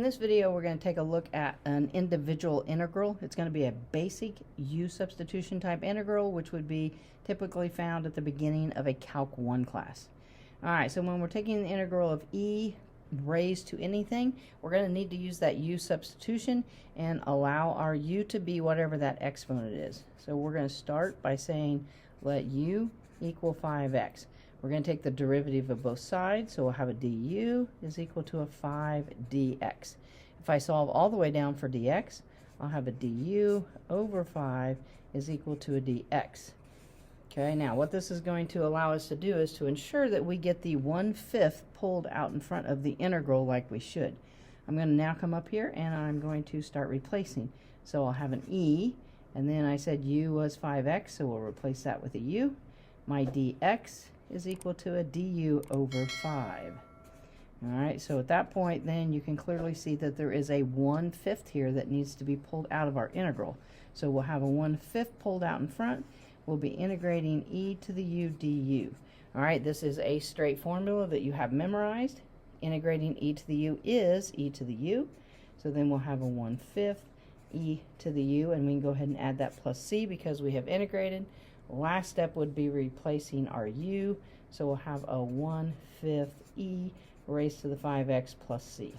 this video, we're going to take a look at an individual integral. It's going to be a basic U-substitution type integral, which would be typically found at the beginning of a Calc 1 class. Alright, so when we're taking the integral of e raised to anything, we're going to need to use that U-substitution and allow our u to be whatever that exponent is. So we're going to start by saying let u equal 5x. We're going to take the derivative of both sides, so we'll have a du is equal to a 5dx. If I solve all the way down for dx, I'll have a du over 5 is equal to a dx. Okay, now what this is going to allow us to do is to ensure that we get the 1/5 pulled out in front of the integral like we should. I'm going to now come up here and I'm going to start replacing. So I'll have an e, and then I said u was 5x, so we'll replace that with a u. My dx is equal to a du over 5. Alright, so at that point then you can clearly see that there is a 1/5 here that needs to be pulled out of our integral. So we'll have a 1/5 pulled out in front. We'll be integrating e to the u du. Alright, this is a straight formula that you have memorized. Integrating e to the u is e to the u. So then we'll have a 1/5 e to the u, and we can go ahead and add that plus c because we have integrated. Last step would be replacing our u, so we'll have a 1/5 e raised to the 5x plus c.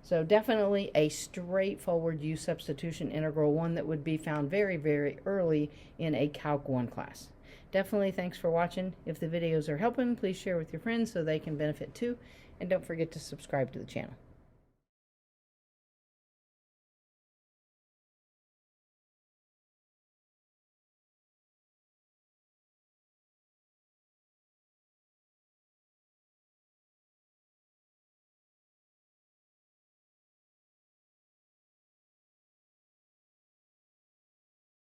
So definitely a straightforward U-substitution integral, one that would be found very, very early in a Calc 1 class. Definitely thanks for watching. If the videos are helping, please share with your friends so they can benefit too, and don't forget to subscribe to the channel.